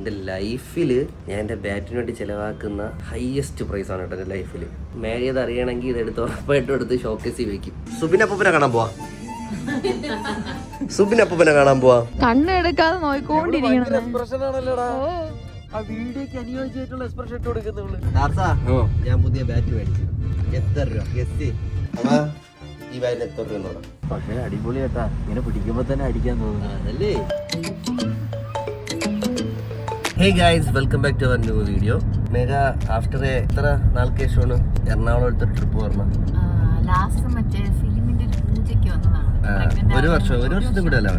എൻ്റെ ലൈഫിൽ ഞാൻ എൻ്റെ ബാറ്റിന് വേണ്ടി ചിലവാക്കുന്ന ഹയസ്റ്റ് പ്രൈസ് ആണ് കേട്ടോ എൻ്റെ ലൈഫിൽ. മേഘയത് അറിയണമെങ്കിൽ ഇതെടുത്ത് ഉറപ്പായിട്ടും എടുത്ത് ഷോക്കേസിൽ വെക്കും. സുബിനപ്പൂപ്പനെ കാണാൻ പോവാ, സുബിനപ്പൂപ്പനെ കാണാൻ പോവാ. കണ്ണെടുക്കാതെ നോയിക്കൊണ്ടിരിക്കണം. ഞാൻ പുതിയ ബാറ്റ് മേടിച്ചു. എത്ര രൂപ ഗസ്റ്റ്? ഈ ബാറ്റിന് എത്ര രൂപ? പക്ഷേ അടിപൊളി കേട്ടാ, ഇങ്ങനെ പിടിക്കുമ്പോ തന്നെ അടിക്കാൻ തോന്നുന്നു. അതല്ലേ. Hey guys, welcome back to our new video. Megha after എത്ര നാൾക്ക് ശേഷമാണ് എറണാകുളം എടുത്തൊരു ട്രിപ്പ് പറഞ്ഞത്? ഒരു വർഷത്തിന് കൂടെ അല്ല,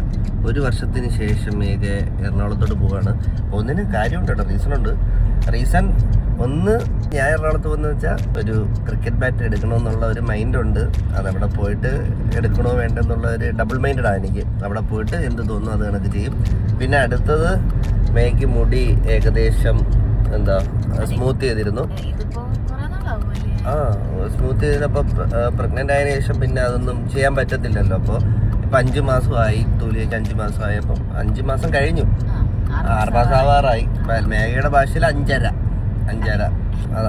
ഒരു വർഷത്തിന് ശേഷം മേഘ എറണാകുളത്തോട്ട് പോവാണ്. ഒന്നിന് കാര്യമുണ്ട് കേട്ടോ, റീസൺ ഉണ്ട്. റീസൺ ഒന്ന്, ഞാൻ എറണാകുളത്ത് പോകുന്നത് വെച്ചാൽ ഒരു ക്രിക്കറ്റ് ബാറ്റ് എടുക്കണമെന്നുള്ള ഒരു മൈൻഡുണ്ട്. അതവിടെ പോയിട്ട് എടുക്കണോ വേണ്ടെന്നുള്ള ഒരു ഡബിൾ മൈൻഡാണ് എനിക്ക്. അവിടെ പോയിട്ട് എന്ത് തോന്നുന്നു അത് കണക്ക് ചെയ്യും. പിന്നെ അടുത്തത് മേഘയ്ക്ക് മുടി ഏകദേശം സ്മൂത്ത് ചെയ്തിരുന്നു. സ്മൂത്ത് ചെയ്തപ്പോൾ പ്രഗ്നൻ്റ് ആയതിനു ശേഷം പിന്നെ അതൊന്നും ചെയ്യാൻ പറ്റത്തില്ലല്ലോ. അപ്പോൾ ഇപ്പം 5 മാസമായി, തൂലിയേക്ക് 5 മാസമായി. അപ്പം 5 മാസം കഴിഞ്ഞു, 6 മാസം ആവാറായി. മേഘയുടെ ഭാഷയിൽ 5.5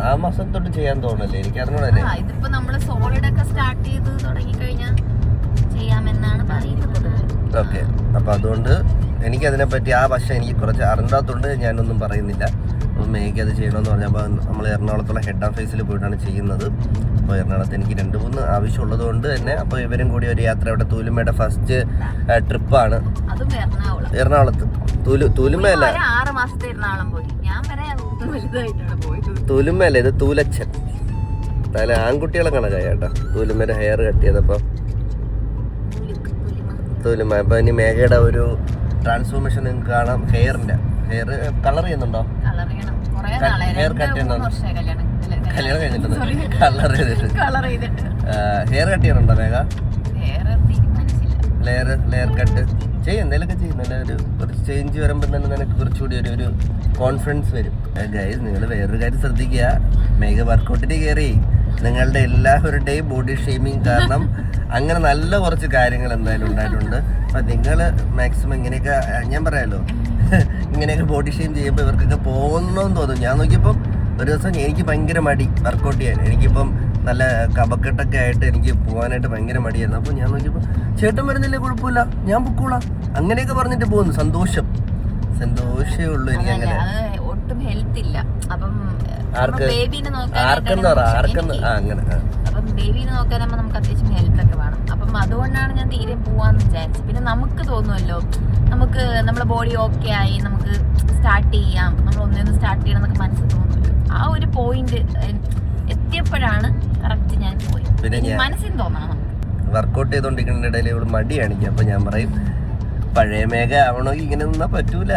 ആ മാസം തൊട്ട് ചെയ്യാൻ തോന്നല്ലേ, എനിക്ക് അറിഞ്ഞോളല്ലേ. ഓക്കെ, അപ്പം അതുകൊണ്ട് എനിക്കതിനെപ്പറ്റി ആ വശം എനിക്ക് കുറച്ച് അറിഞ്ഞാത്തതുകൊണ്ട് ഞാനൊന്നും പറയുന്നില്ല. അപ്പം മേഘയ്ക്ക് അത് ചെയ്യണമെന്ന് പറഞ്ഞപ്പോൾ നമ്മൾ എറണാകുളത്തുള്ള ഹെഡ് ഓഫീസിൽ പോയിട്ടാണ് ചെയ്യുന്നത്. അപ്പോൾ എറണാകുളത്ത് എനിക്ക് 2-3 ആവശ്യമുള്ളത് കൊണ്ട് തന്നെ അപ്പോൾ ഇവരും കൂടി ഒരു യാത്ര. അവിടെ തൂലുമയുടെ ഫസ്റ്റ് ട്രിപ്പാണ് എറണാകുളത്ത്. തൂലുമയല്ല, തൂലുമയല്ല, ഇത് തൂലച്ചൻ. അതായത് ആൺകുട്ടികളെ കണക്കായി കേട്ടോ. തൂലുമയുടെ ഹെയർ കട്ട് ചെയ്തപ്പോൾ തൂലുമ. അപ്പോൾ ഇനി മേഘയുടെ ഒരു ട്രാൻസ്ഫോർമേഷൻ നിങ്ങൾക്ക് കാണാം. ഹെയർ കളർ ചെയ്യുന്നുണ്ടോ? ഹെയർ കട്ട് ചെയ്യുന്നുണ്ടോ? കല്യാണം കഴിഞ്ഞിട്ടുണ്ട്. ഹെയർ കട്ട് ചെയ്യണുണ്ടോ മേഘ? ലെയർ കട്ട് ചെയ്യും, എന്തെങ്കിലുമൊക്കെ ചെയ്യുന്നില്ല. കുറച്ച് ചേഞ്ച് വരുമ്പോൾ തന്നെ നിനക്ക് കുറച്ചുകൂടി ഒരു കോൺഫിഡൻസ് വരും. ഗൈസ്, നിങ്ങൾ വേറൊരു കാര്യം ശ്രദ്ധിക്കുക. മേഘ വർക്കൗട്ടിന് കയറി നിങ്ങളുടെ എല്ലാവരുടെയും ബോഡി ഷെയ്മിങ് കാരണം അങ്ങനെ നല്ല കുറച്ച് കാര്യങ്ങൾ എന്തായാലും ഉണ്ടായിട്ടുണ്ട്. അപ്പം നിങ്ങൾ മാക്സിമം ഇങ്ങനെയൊക്കെ, ഞാൻ പറയാമല്ലോ, ഇങ്ങനെയൊക്കെ ബോഡി ഷെയിം ചെയ്യുമ്പോൾ ഇവർക്കൊക്കെ പോകണമെന്ന് തോന്നും. ഞാൻ നോക്കിയപ്പം ഒരു ദിവസം എനിക്ക് ഭയങ്കര മടി വർക്കൗട്ട് ചെയ്യാൻ. എനിക്കിപ്പം നല്ല കപക്കെട്ടൊക്കെ ആയിട്ട് എനിക്ക് പോകാനായിട്ട് ഭയങ്കര മടിയായിരുന്നു. അപ്പോൾ ഞാൻ നോക്കിയപ്പോൾ ചേട്ടൻ വരുന്നില്ലേ, കുഴപ്പമില്ല, ഞാൻ പൊക്കോളാം, അങ്ങനെയൊക്കെ പറഞ്ഞിട്ട് പോകുന്നു. സന്തോഷമേ ഉള്ളൂ എനിക്ക്. അങ്ങനെ ബേബീനെ നോക്കാനാകുമ്പോൾ നമുക്ക് അത്യാവശ്യം ഹെൽത്ത് ഒക്കെ വേണം. അപ്പം അതുകൊണ്ടാണ് ഞാൻ തീരെ പോവാന്ന് വിചാരിച്ചത്. പിന്നെ നമുക്ക് തോന്നുമല്ലോ, നമുക്ക് നമ്മുടെ ബോഡി ഓക്കെ ആയി, നമുക്ക് സ്റ്റാർട്ട് ചെയ്യാം, നമ്മൾ ഒന്നൊന്ന് സ്റ്റാർട്ട് ചെയ്യണം എന്നൊക്കെ മനസ്സിൽ തോന്നുമല്ലോ. ആ ഒരു പോയിന്റ് എത്തിയപ്പോഴാണ് കറക്റ്റ് ഞാൻ പോയത്. പിന്നെ മനസ്സിൽ തോന്നണം. വർക്കൗട്ട് ചെയ്തോണ്ടിരിക്കുന്ന ഇടയിൽ ഇവിടെ മടി കാണിക്കും. അപ്പൊ ഞാൻ പറയും, പഴയ മേഘ ആവണമെങ്കിൽ ഇങ്ങനെ നിന്നാ പറ്റൂല.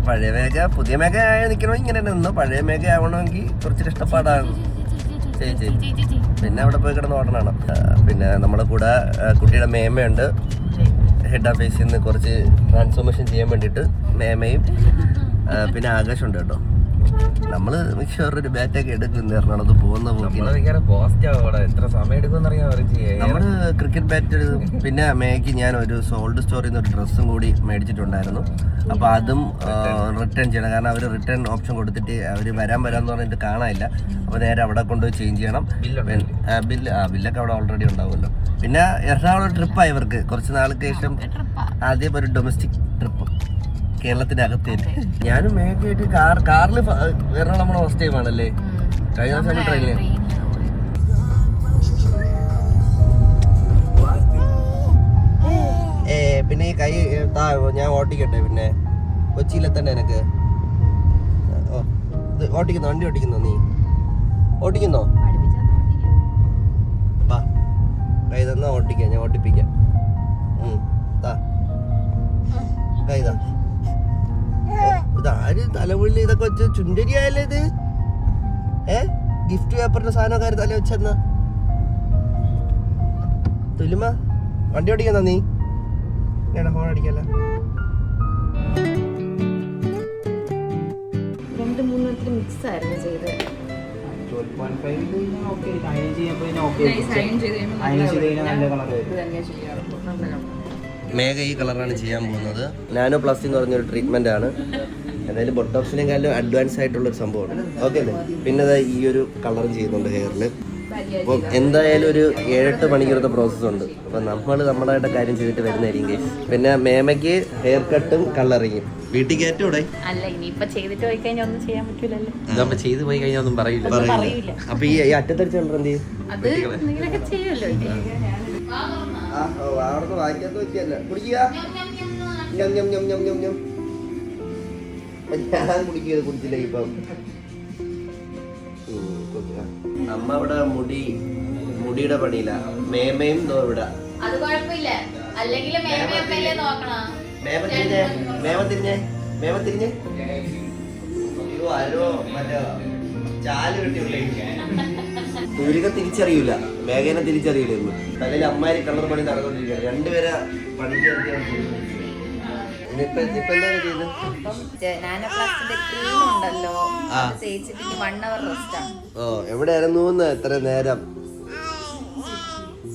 പഴയ മേഘ പുതിയ മേഘ ആയി നിൽക്കണമെങ്കിൽ ഇങ്ങനെ നിന്നോ. പഴയ മേഘ ആവണമെങ്കിൽ കുറച്ച് കഷ്ടപ്പാടാണ്. ചേച്ചി പിന്നെ അവിടെ പോയി കിടന്ന് ഓടണം. പിന്നെ നമ്മുടെ കൂടെ കുട്ടിയുടെ മേമയുണ്ട്. ഹെഡ് ഓഫീസിൽ നിന്ന് കുറച്ച് ട്രാൻസ്ഫോർമേഷൻ ചെയ്യാൻ വേണ്ടിയിട്ട് മേമയും പിന്നെ ആകാശമുണ്ട് കേട്ടോ. നമ്മള് മിക്കവാറും ഒരു ബാറ്റൊക്കെ എടുക്കും എറണാകുളത്ത് പോകുന്ന നമ്മള് ക്രിക്കറ്റ് ബാറ്റ്. പിന്നെ മേഘയ്ക്ക് ഞാൻ ഒരു സോൾഡ് സ്റ്റോറിൽ നിന്ന് ഒരു ഡ്രസ്സും കൂടി മേടിച്ചിട്ടുണ്ടായിരുന്നു. അപ്പൊ അതും റിട്ടേൺ ചെയ്യണം. കാരണം അവർ റിട്ടേൺ ഓപ്ഷൻ കൊടുത്തിട്ട് അവർ വരാന്ന് പറഞ്ഞിട്ട് കാണാനില്ല. അപ്പൊ നേരെ അവിടെ കൊണ്ടുപോയി ചേഞ്ച് ചെയ്യണം. ബില്ലൊക്കെ അവിടെ ഓൾറെഡി ഉണ്ടാവുമല്ലോ. പിന്നെ എറണാകുളം ട്രിപ്പായി ഇവർക്ക് കുറച്ച് നാൾക്ക് ശേഷം. ആദ്യം ഒരു ഡൊമസ്റ്റിക് ട്രിപ്പ് കേരളത്തിനകത്ത്. ഞാനും മേഘയായിട്ട് കാറിൽ എറണാകുളം ഫസ്റ്റ് ടൈം ആണല്ലേ. കഴിഞ്ഞ ദിവസം ട്രെയിനിൽ. പിന്നെ ഈ കൈ ഞാൻ ഓട്ടിക്കട്ടെ. പിന്നെ കൊച്ചിയിലെ തന്നെ എനിക്ക് ഓട്ടിക്കുന്നോ? വണ്ടി ഓട്ടിക്കുന്നോ? നീ ഓട്ടിക്കുന്നോ? വാ, കൈ തന്നാ ഓട്ടിക്കാം, ഞാൻ ഓട്ടിപ്പിക്കാം. കൈതാ. ഇതാര് തലമുള്ളി ഇതൊക്കെ വെച്ച് ചുണ്ടരിയായല്ലേ ഇത്? ഗിഫ്റ്റ് പേപ്പറിന്റെ സാധനക്കാര് തല വെച്ചെന്നാ. തുലുമ, വണ്ടി ഓടിക്കുന്ന നീ? ഫോൺ അടിക്കല്ല. 2-3 മിക്സ് ആയിരുന്നു ചെയ്തത്. മേഘ ഈ കളറാണ് ചെയ്യാൻ പോകുന്നത്. നാനോ പ്ലസ് എന്ന് പറഞ്ഞൊരു ട്രീറ്റ്മെന്റ് ആണ്. എന്തായാലും ബൊട്ടോക്സിനെക്കാളും അഡ്വാൻസ് ആയിട്ടുള്ളൊരു സംഭവമാണ്. ഓക്കെ അല്ലേ? പിന്നെ അതാ ഈ ഒരു കളറും ചെയ്യുന്നുണ്ട് ഹെയറിൽ. അപ്പം എന്തായാലും ഒരു 7-8 മണിക്കൂറത്തെ പ്രോസസ്സുണ്ട്. അപ്പം നമ്മൾ നമ്മുടേതായിട്ട് കാര്യം ചെയ്തിട്ട് വരുന്നതായിരിക്കും ഗൈസ്. പിന്നെ മേമയ്ക്ക് ഹെയർ കട്ടും കളറിങ്ങും വീട്ടിൽ കയറ്റും ഇവിടെ. അല്ല ഇനിയിപ്പൊ ചെയ്തിട്ട് പോയി കഴിഞ്ഞാൽ ഒന്നും ചെയ്യാൻ പറ്റൂലല്ലോ. ഇതാകുമ്പോ ചെയ്ത് പോയി കഴിഞ്ഞാൽ ഒന്നും പറയില്ല. അപ്പൊ ഈ അറ്റത്തടിച്ച് കണ്ടോ എന്ത് ചെയ്യും? അത് നിങ്ങളൊക്കെ ചെയ്യുമല്ലോ. അവിടുന്ന് വായിക്കാത്ത വെച്ചല്ല കുടിക്കുക. ഞാൻ കുടിക്കില്ല ഇപ്പം. അമ്മ ഇവിടെ മുടിയുടെ പണിയില്ല. മേമയും ഇവിടെ. അത് കുഴപ്പമില്ല. അല്ലെങ്കിൽ മേമ തിരിഞ്ഞേ ആരോ മറ്റേ ചാല് കെട്ടിയുള്ള സൂര്യനെ തിരിച്ചറിയൂല, മേഘനെ തിരിച്ചറിയില്ല. ഇന്ന് തലയിൽ അമ്മാരി കളർ പണി നടന്നുകൊണ്ടിരിക്കുകയാണ്. രണ്ടുപേരെ പണിക്ക് എവിടെയായിരുന്നു എത്ര നേരം?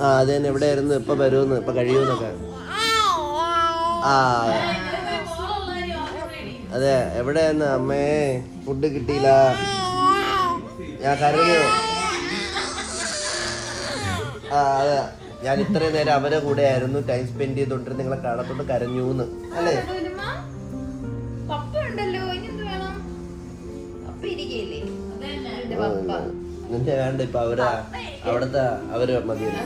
അത് തന്നെ എവിടെയായിരുന്നു, ഇപ്പൊ വരുമെന്ന്, ഇപ്പൊ കഴിയൂന്നൊക്കെ. അതെ എവിടെയായിരുന്നു അമ്മേ? ഫുഡ് കിട്ടിയില്ല, ഞാൻ കരഞ്ഞു. അതെ ഞാൻ ഇത്രയും നേരം അവരെ കൂടെ ആയിരുന്നു ടൈം സ്പെൻഡ് ചെയ്തോണ്ടിരുന്ന, നിങ്ങളെ കാണത്തോണ്ട് കരഞ്ഞൂന്ന് അല്ലേ? നിന്റെ വേണ്ട ഇപ്പൊ അവിടുത്തെ അവര് മതിയല്ലോ.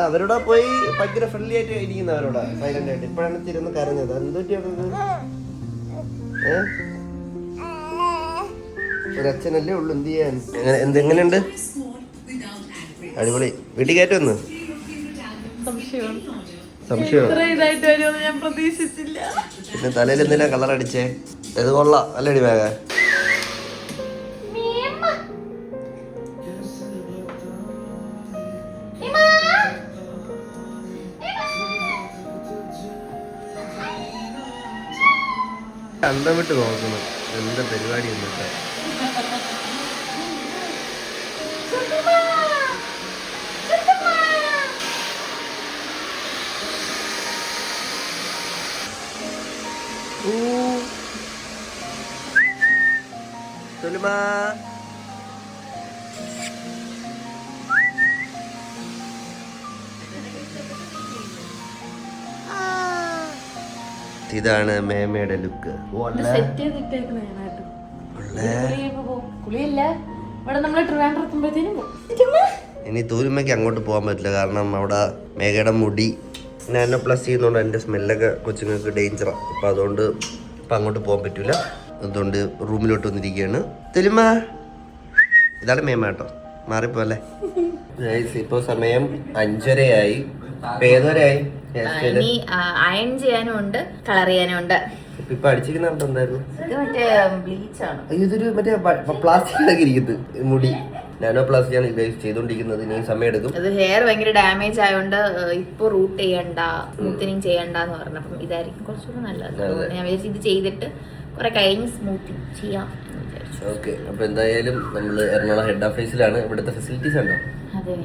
അവരോട് പോയി ഭയങ്കര ഫ്രണ്ട്ലി ആയിട്ട് ഇരിക്കുന്ന, അവരോട് സൈലന്റ് ആയിട്ട്. ഇപ്പോഴാണ് തിരുന്ന് കരഞ്ഞത്. എന്തൊക്കെയാണ് ഒരച്ഛനല്ലേ ഉള്ളു, എന്ത് ചെയ്യാൻ? എങ്ങനെയുണ്ട്? അടിപൊളി. വീട്ടിൽ കയറ്റുമെന്ന് സംശയം. പിന്നെ തലയിൽ എന്തിനാ കളർ അടിച്ചേ? ഇത് കൊള്ളാം, അല്ലടി വേഗ. അന്തം വിട്ട് നോക്കുന്നു എന്താ പരിപാടി എന്നിട്ട്. ഇതാണ് മേമയുടെ ലുക്ക്. ഇനി തൂരുമ്മയ്ക്ക് അങ്ങോട്ട് പോകാൻ പറ്റില്ല, കാരണം അവിടെ മേഘയുടെ മുടി നാനോ പ്ലസ് ചെയ്യുന്നതുകൊണ്ട് എൻ്റെ സ്മെല്ലൊക്കെ കൊച്ചുങ്ങൾക്ക് ഡേഞ്ചറാണ്. അപ്പം അതുകൊണ്ട് ഇപ്പം അങ്ങോട്ട് പോകാൻ പറ്റില്ല. അതുകൊണ്ട് റൂമിലോട്ട് വന്നിരിക്കുകയാണ്. തെലുമ ഇതാണ് മേമ കേട്ടോ, മാറിപ്പോല്ലേ. ഇപ്പോൾ സമയം 5:30 പേതുവരെയായി. ഇനി അയൺ ചെയ്യാനും ഉണ്ട്, കളർ ചെയ്യാനും ഉണ്ട്. ഇപ്പൊ അടിച്ചിരിക്കുന്ന എന്തായിരുന്നു? ഇത് മറ്റേ ബ്ലീച്ച് ആണ്. ഇതൊരു മറ്റേ പ്ലാസ്റ്റിക് ഇരിക്കുന്നത് മുടി. നാനോ പ്ലാസ്റ്റിക് ആണ് ഇത് ചെയ്തോണ്ടിരിക്കുന്നത്. ഇനി സമയം എടുക്കും. അത് ഹെയർ ഭയങ്കര ഡാമേജ് ആയതുകൊണ്ട് ഇപ്പൊ റൂട്ട് ചെയ്യണ്ട, സ്മൂത്തനിങ് ചെയ്യണ്ടെന്ന് പറഞ്ഞപ്പം ഇതായിരിക്കും കുറച്ചുകൂടെ നല്ലത്. ഞാൻ വിചാരിച്ചു ഇത് ചെയ്തിട്ട് കുറെ കഴിഞ്ഞ് സ്മൂത്തിങ് ചെയ്യാം. ഓക്കെ, അപ്പൊ എന്തായാലും നമ്മള് എറണാകുളം ഹെഡ് ഓഫീസിലാണ്. ഇവിടുത്തെ ഫെസിലിറ്റീസ് ഉണ്ടോ?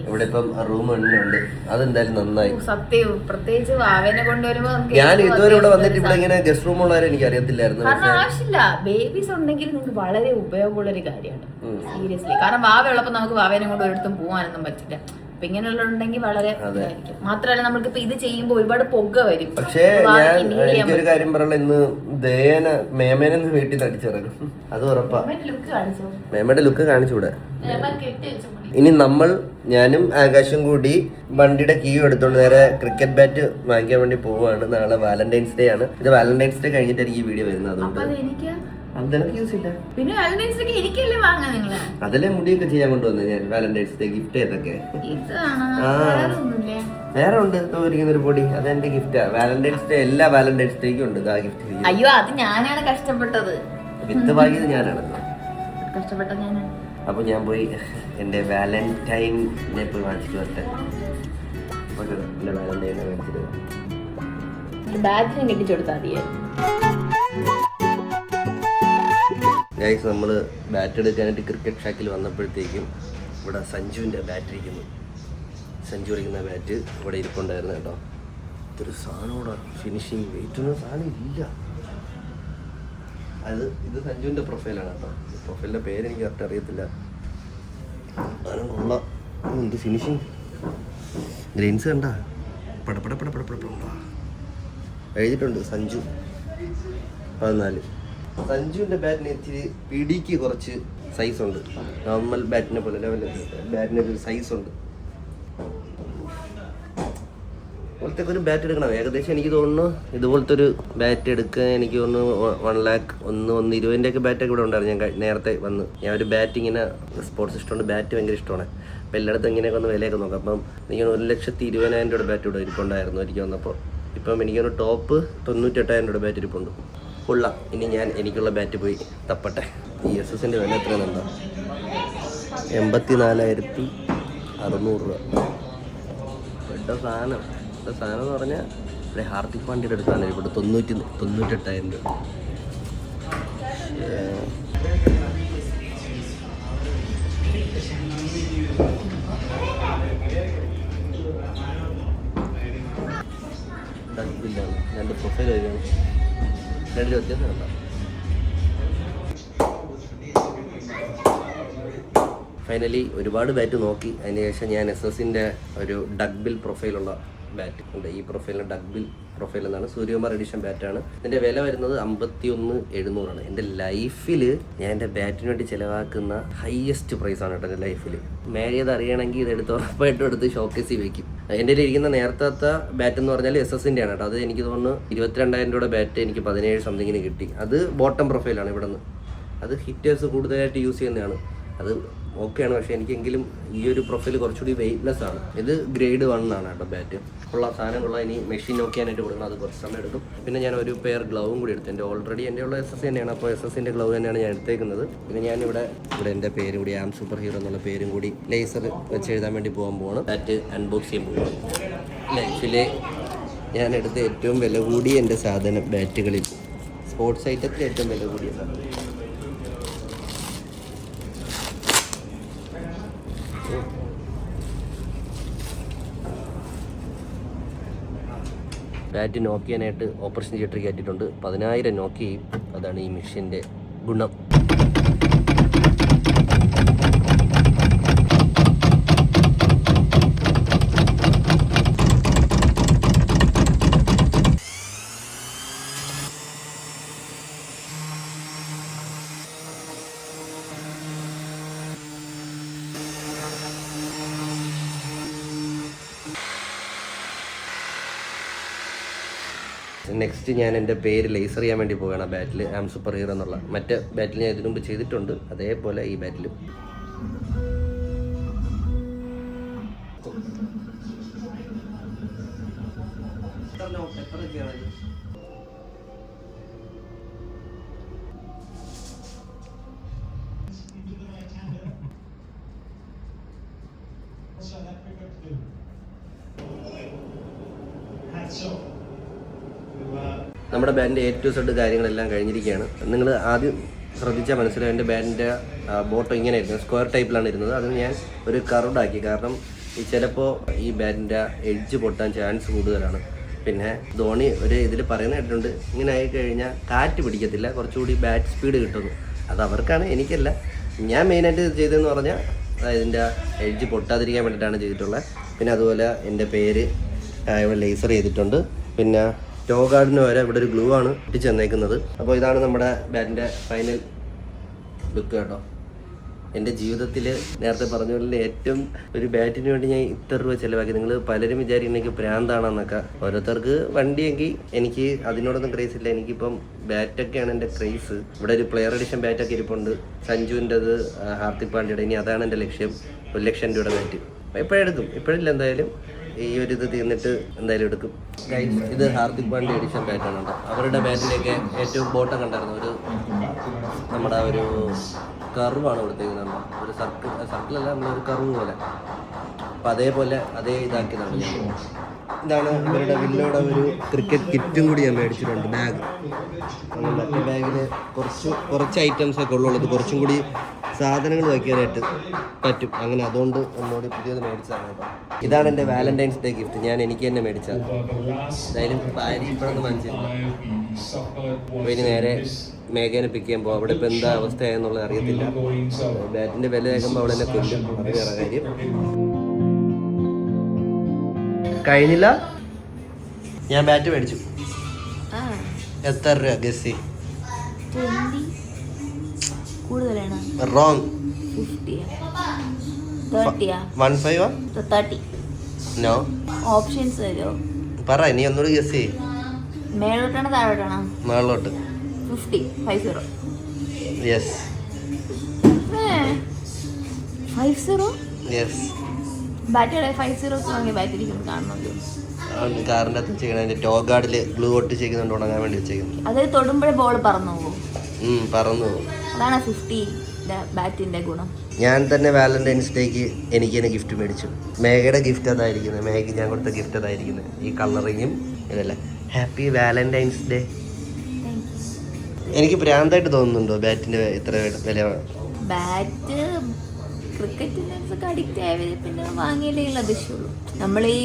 ഇവിടെ ഇപ്പം റൂം ഉണ്ട്. അതെന്തായാലും നന്നായി. സത്യം, പ്രത്യേകിച്ച് വാവനെ കൊണ്ടുവരുമ്പോ ഞാൻ ഇതുവരെ ഇവിടെ വന്നിട്ട് ഇവിടെ ഇങ്ങനെ ഗസ്റ്റ് റൂം ഉള്ളവരെ എനിക്ക് അറിയത്തില്ലായിരുന്നു. കാരണം ആവശ്യമില്ല, ബേബീസ് ഉണ്ടെങ്കിൽ നിങ്ങൾക്ക് വളരെ ഉപയോഗമുള്ള ഒരു കാര്യമാണ് സീരിയസ്ലി. കാരണം വാവ ഉള്ളപ്പോ നമുക്ക് വാവേനെ കൊണ്ട് ഒരിടത്തും പോകാനൊന്നും പറ്റില്ല. അപ്പൊ ഇങ്ങനെയുള്ളതുണ്ടെങ്കിൽ വളരെ ഇതായിരിക്കും. മാത്രമല്ല നമ്മൾക്കിപ്പോ ഇത് ചെയ്യുമ്പോ ഒരുപാട് പുക വരും. പക്ഷേ എനിക്കൊരു കാര്യം പറയാനുള്ള, ഇന്ന് മേമേനെ വീട്ടിൽ അടിച്ചിറങ്ങും, അത് ഉറപ്പാ. മേമയുടെ ലുക്ക് കാണിച്ചൂടെ? ഇനി ഞാനും ആകാശും കൂടി വണ്ടിയുടെ കീ എടുത്തോണ്ട് നേരെ ക്രിക്കറ്റ് ബാറ്റ് വാങ്ങിക്കാൻ വേണ്ടി പോവുകയാണ്. നാളെ വാലന്റൈൻസ് ഡേ ആണ്. ഇത് വാലന്റൈൻസ് ഡേ കഴിഞ്ഞിട്ടായിരിക്കും ഈ വീഡിയോ വരുന്നത്. അതുകൊണ്ട് അതെനിക്ക് യൂസ് ഇല്ല. പിന്നെ അതല്ലേ മുടിയൊക്കെ ചെയ്യാൻ കൊണ്ടുവന്നത് ഞാൻ. വാലന്റൈൻസ് ഡേ ഗിഫ്റ്റ് ഏതൊക്കെ വേറെ ഉണ്ട്. തോന്നിരിക്കുന്ന ഒരു പൊടി, അതെന്റെ ഗിഫ്റ്റാ. വാലന്റൈൻസ് ഡേ എല്ലാ വാലന്റൈൻസ് ഡേക്കും ഉണ്ട് ആ ഗിഫ്റ്റ്. അയ്യോ, അത് ഞാനാണ് കഷ്ടപ്പെട്ടത്. വിത്ത് വാങ്ങിയത് ഞാനാണ്, കഷ്ടപ്പെട്ടത് ഞാനാണ്. അപ്പൊ ഞാൻ പോയി എന്റെ വാലന്റൈനെ പോയി വാങ്ങിച്ചിട്ട് വരട്ടെ. വാലന്റൈനെ വാങ്ങിച്ചിട്ട് ബാറ്റിനും കെട്ടിച്ചെടുത്താൽ മതിയെ. ഗൈസ്, നമ്മള് ബാറ്റ് എടുക്കാനായിട്ട് ക്രിക്കറ്റ് ഷാക്കിൽ വന്നപ്പോഴത്തേക്കും ഇവിടെ സഞ്ജുവിന്റെ ബാറ്റ് ഇരിക്കുന്നു. സഞ്ജു കളിക്കുന്ന ബാറ്റ് ഇവിടെ ഇരിപ്പുണ്ടായിരുന്നു കേട്ടോ. ഇതൊരു സാധനമോടെ ഫിനിഷിങ് വെയിറ്റൊന്നും സാധനം ഇല്ല. ഇത് സഞ്ജുവിൻ്റെ പ്രൊഫൈലാണ് കേട്ടോ. പ്രൊഫൈലിൻ്റെ പേരെനിക്ക് കറക്റ്റ് അറിയത്തില്ല. സാധനം കൊള്ളാം. എന്ത് ഫിനിഷിങ്, ഗ്രെയിൻസ് കണ്ട പടപട എഴുതിയിട്ടുണ്ട് സഞ്ജു 14. സഞ്ജുവിൻ്റെ ബാറ്റിന് ഇച്ചിരി പിടിക്ക് കുറച്ച് സൈസുണ്ട്. നോർമൽ ബാറ്റിനെ പോലെ ലെവൽ ബാറ്റിന് ഒരു സൈസുണ്ട്. ഇതുപോലത്തെ ഒരു ബാറ്റ് എടുക്കണം. ഏകദേശം എനിക്ക് തോന്നുന്നു ഇതുപോലത്തെ ഒരു ബാറ്റ് എടുക്കാൻ എനിക്ക് തോന്നുന്നു 1 lakh 120 ബാറ്റൊക്കെ ഇവിടെ ഉണ്ടായിരുന്നു. ഞാൻ നേരത്തെ വന്ന് ഞാൻ ഒരു ബാറ്റ് ഇങ്ങനെ സ്പോർട്സ് ഇഷ്ടമുണ്ട്, ബാറ്റ് ഭയങ്കര ഇഷ്ടമാണ്. അപ്പോൾ എല്ലായിടത്തും ഇങ്ങനെയൊക്കെ ഒന്ന് വിലയൊക്കെ നോക്കാം. അപ്പം എനിക്ക് 1,20,000 ബാറ്റ് ഇവിടെ ഇരിപ്പുണ്ടായിരുന്നു എനിക്ക് വന്നപ്പോൾ. ഇപ്പം എനിക്കൊരു ടോപ്പ് 98,000 ബാറ്റ് ഇരിപ്പുണ്ട്. കൊള്ളാം. ഇനി ഞാൻ എനിക്കുള്ള ബാറ്റ് പോയി തപ്പട്ടെ. ഈ SS-ൻ്റെ വില എത്രയാണെന്നുണ്ടോ? 84,600 രൂപ. പെട്ട സാധനം എന്ന് പറഞ്ഞാൽ ഇവിടെ ഹാർദിക് പാണ്ഡ്യയുടെ അടുത്താണ് ഇവിടെ 98,000 രൂപ. ഡഗ്ബില്ലാണ്. രണ്ട് പ്രൊഫൈൽ വരികയാണ്. രണ്ട് വ്യത്യാസം കണ്ട. ഫൈനലി ഒരുപാട് ബാറ്റ് നോക്കി. അതിന് ശേഷം ഞാൻ SS-ൻ്റെ ഒരു ഡഗ്ബിൽ പ്രൊഫൈലുള്ള ബാറ്റ് ഉണ്ട്. ഈ പ്രൊഫൈലിന് ഡഗ്ബിൽ പ്രൊഫൈൽ എന്നാണ്. സൂര്യകുമാർ എഡിഷൻ ബാറ്റാണ്. ഇതിൻ്റെ വില വരുന്നത് 51,700 എൻ്റെ ലൈഫിൽ ഞാൻ എൻ്റെ ബാറ്റിന് വേണ്ടി ചിലവാക്കുന്ന ഹയസ്റ്റ് പ്രൈസാണ് കേട്ടോ എൻ്റെ ലൈഫിൽ. മേരിയത് അറിയണമെങ്കിൽ ഇതെടുത്ത് ഉറപ്പായിട്ടും എടുത്ത് ഷോക്കേസിൽ വെക്കും. എൻ്റെ ഇരിക്കുന്ന നേരത്തെ ബാറ്റ് എന്ന് പറഞ്ഞാൽ SS-ൻ്റെ ആണ് കേട്ടോ. അത് എനിക്ക് തോന്നുന്നു 22,000 രൂപയുടെ ബാറ്റ് എനിക്ക് 17 സംതിങ്ങിന് കിട്ടി. അത് ബോട്ടം പ്രൊഫൈലാണ് ഇവിടെ നിന്ന്. അത് ഹിറ്റേഴ്സ് കൂടുതലായിട്ട് യൂസ് ചെയ്യുന്നതാണ്. അത് ഓക്കെയാണ്. പക്ഷേ എനിക്കെങ്കിലും ഈ ഒരു പ്രൊഫൈൽ കുറച്ചുകൂടി വെയ്റ്റ്ലെസ് ആണ്. ഇത് ഗ്രേഡ് 1 ആണ് കേട്ടോ ബാറ്റ്. ഉള്ള സാധനമുള്ള ഇനി മെഷീൻ നോക്കിയാനായിട്ട് കൊടുക്കണം. അത് കുറച്ച് സമയം എടുക്കും. പിന്നെ ഞാൻ ഒരു പെയർ ഗ്ലൗവും കൂടി എടുത്തു. എൻ്റെ ഓൾറെഡി എൻ്റെ ഉള്ള SS തന്നെയാണ്. അപ്പോൾ SS-ൻ്റെ ഗ്ലൗ തന്നെയാണ് ഞാൻ എടുത്തേക്കുന്നത്. പിന്നെ ഞാനിവിടെ എൻ്റെ പേരും കൂടി ആം സൂപ്പർ ഹീറോ എന്നുള്ള പേരും കൂടി ലേസർ വെച്ച് എഴുതാൻ വേണ്ടി പോകാൻ ബാറ്റ് അൺബോക്സ് ചെയ്യാൻ പോകുന്നു. ലൈഫിലെ ഞാൻ എടുത്ത ഏറ്റവും വില കൂടിയ എൻ്റെ സാധനം ബാറ്റുകളിൽ, സ്പോർട്സ് ഐറ്റത്തിൽ ഏറ്റവും വില കൂടിയ സാധനം. ബാറ്റ് നോക്ക് ചെയ്യാനായിട്ട് ഓപ്പറേഷൻ തിയേറ്റർ കയറ്റിയിട്ടുണ്ട്. 10,000 നോക്ക് ചെയ്യും. അതാണ് ഈ മെഷീൻ്റെ ഗുണം. നെക്സ്റ്റ് ഞാൻ എൻ്റെ പേര് ലേസർ ചെയ്യാൻ വേണ്ടി പോവുകയാണ് ബാറ്റിൽ. ആം സൂപ്പർ ഹീറോ എന്നുള്ള. മറ്റേ ബാറ്റിൽ ഞാൻ ഇതിനു മുമ്പ് ചെയ്തിട്ടുണ്ട്. അതേപോലെ ഈ ബാറ്റിലും നമ്മുടെ ബാൻഡിൻ്റെ A to Z കാര്യങ്ങളെല്ലാം കഴിഞ്ഞിരിക്കുകയാണ്. നിങ്ങൾ ആദ്യം ശ്രദ്ധിച്ചാൽ മനസ്സിലാവും. എൻ്റെ ബാൻഡിൻ്റെ ബോട്ടം ഇങ്ങനെ ആയിരുന്നു, സ്ക്വയർ ടൈപ്പിലാണ് ഇരുന്നത്. അതിന് ഞാൻ ഒരു കർവ്ഡാക്കി. കാരണം ഈ ചിലപ്പോൾ ഈ ബാൻഡിൻ്റെ എഡ്ജ് പൊട്ടാൻ ചാൻസ് കൂടുതലാണ്. പിന്നെ ധോണി ഒരു ഇതിൽ പറയുന്ന കേട്ടിട്ടുണ്ട്, ഇങ്ങനെ ആയിക്കഴിഞ്ഞാൽ കാറ്റ് പിടിക്കത്തില്ല, കുറച്ചുകൂടി ബാറ്റ് സ്പീഡ് കിട്ടുന്നു. അത് അവർക്കാണ്, എനിക്കല്ല. ഞാൻ മെയിനായിട്ട് ചെയ്തതെന്ന് പറഞ്ഞാൽ ഇതിൻ്റെ എഡ്ജ് പൊട്ടാതിരിക്കാൻ വേണ്ടിയിട്ടാണ് ചെയ്തിട്ടുള്ളത്. പിന്നെ അതുപോലെ എൻ്റെ പേര് ഇവിടെ ലേസർ ചെയ്തിട്ടുണ്ട്. പിന്നെ ടോ ഗാർഡിന് വരെ ഇവിടെ ഒരു ഗ്ലൂ ആണ് ഇട്ടിച്ച് തന്നേക്കുന്നത്. അപ്പോൾ ഇതാണ് നമ്മുടെ ബാറ്റിൻ്റെ ഫൈനൽ ലുക്ക് കേട്ടോ. എൻ്റെ ജീവിതത്തിൽ നേരത്തെ പറഞ്ഞ പോലെ ഏറ്റവും ഒരു ബാറ്റിന് വേണ്ടി ഞാൻ ഇത്ര രൂപ ചിലവാക്കി. നിങ്ങൾ പലരും വിചാരിക്കും എനിക്ക് പ്രാന്താണെന്നൊക്കെ. ഓരോരുത്തർക്ക് വണ്ടിയെങ്കിൽ എനിക്ക് അതിനോടൊന്നും ക്രേസ് ഇല്ല. എനിക്കിപ്പം ബാറ്റൊക്കെയാണ് എൻ്റെ ക്രേസ്. ഇവിടെ ഒരു പ്ലെയർ എഡിഷൻ ബാറ്റൊക്കെ ഇരിപ്പുണ്ട്. സഞ്ജുവിൻ്റെത്, ഹാർദിക് പാണ്ഡ്യയുടെ. ഇനി അതാണ് എൻ്റെ ലക്ഷ്യം, 1,00,000 രൂപയുടെ ബാറ്റ്. എപ്പോഴെടുക്കും, ഇപ്പോഴില്ല, എന്തായാലും ഈ ഒരു ഇത് തീർന്നിട്ട് എന്തായാലും എടുക്കും. ഇത് ഹാർദിക് പാണ്ഡ്യ എഡിഷൻ ബാറ്റാണ് കേട്ടോ. അവരുടെ ബാറ്റിലേക്ക് ഏറ്റവും ബോട്ടം കണ്ടായിരുന്നു. ഒരു നമ്മുടെ ഒരു കർവാണ് കൊടുത്തേക്കുന്നുണ്ടോ, ഒരു സർക്കിളല്ല, നമ്മളൊരു കർവ് പോലെ. അപ്പം അതേപോലെ അതേ ഇതാക്കിയതാണ് ഞാൻ. ഇതാണ് ഇവരുടെ വില്ലയുടെ ഒരു ക്രിക്കറ്റ് കിറ്റും കൂടി ഞാൻ മേടിച്ചിട്ടുണ്ട്. ബാഗ്, മറ്റേ ബാഗിൽ കുറച്ച് ഐറ്റംസ് ഒക്കെ ഉള്ളത്. കുറച്ചും കൂടി സാധനങ്ങൾ വയ്ക്കാനായിട്ട് പറ്റും. അങ്ങനെ അതുകൊണ്ട് എന്നോട് പുതിയത് മേടിച്ചതാണ് കേട്ടോ. ഇതാണ് എൻ്റെ വാലന്റൈൻസ് ഡേ ഗിഫ്റ്റ്. ഞാൻ എനിക്ക് തന്നെ മേടിച്ചത്. എന്തായാലും ഭാര്യ ഇപ്പോഴൊന്നും മനസ്സിലായി. അപ്പോൾ ഇനി നേരെ മേഘേനെ പിക്ക് ചെയ്യുമ്പോൾ അവിടെ ഇപ്പോൾ എന്താ അവസ്ഥയായെന്നുള്ളത് അറിയത്തില്ല. ബാറ്റിൻ്റെ വില കേൾക്കുമ്പോൾ അവിടെ തന്നെ കൊല്ലും. അത് വേറെ കാര്യം. കഴിഞ്ഞില്ല, ഞാൻ ബാറ്റ് മേടിച്ചു. എത്ര രൂപ ഗസ്സി? കൂടുതലാണ്. റോങ്. 15 30. നോ ഓപ്ഷൻസ് തരുമോ? പറ, നീ ഒന്നുകൂടി ഗസ് ചെയ്യ്. മേളോട്ടാണോ താഴോട്ടാണോ? മേളിലോട്ട്. 50. യെസ് 50. യെസ്. ബാറ്ററി 50 വാങ്ങിയ ബാറ്ററി കാണുന്നുണ്ട്. കാറിൻ്റെ അകത്ത് ചെയ്യണം. അതിൻ്റെ ടോ ഗാർഡിൽ ഗ്ലൂ ഒട്ട് ചെയ്യുന്നുണ്ട്, ഉണങ്ങാൻ വേണ്ടി വെച്ചേക്കുന്നു. അതായത് തൊടുമ്പോഴേ ബോൾ പറന്നു പോകും. പറന്നു പോകും. അതാണ് 50 ബാറ്റിന്റെ ഗുണം. ഞാൻ തന്നെ വാലന്റൈൻസ് ഡേക്ക് എനിക്ക് തന്നെ ഗിഫ്റ്റ് മേടിച്ചു. മേഘയുടെ ഗിഫ്റ്റ് അതായിരിക്കുന്നത്. മേഘയ്ക്ക് ഞാൻ കൊടുത്ത ഗിഫ്റ്റ് അതായിരിക്കുന്നത്. ഈ കളറിങ്ങും ഇതല്ല. Happy Valentine's day. എനിക്ക് ഭ്രാന്തായിട്ട് തോന്നുന്നുണ്ടോ ബാറ്റിന്റെ ഇത്ര വില? ബാറ്റ് ക്രിക്കറ്റിനൊക്കെ അഡിക്റ്റ് ആയവര് പിന്നെ വാങ്ങിയില്ലേ അതിശയുള്ളൂ. നമ്മൾ ഈ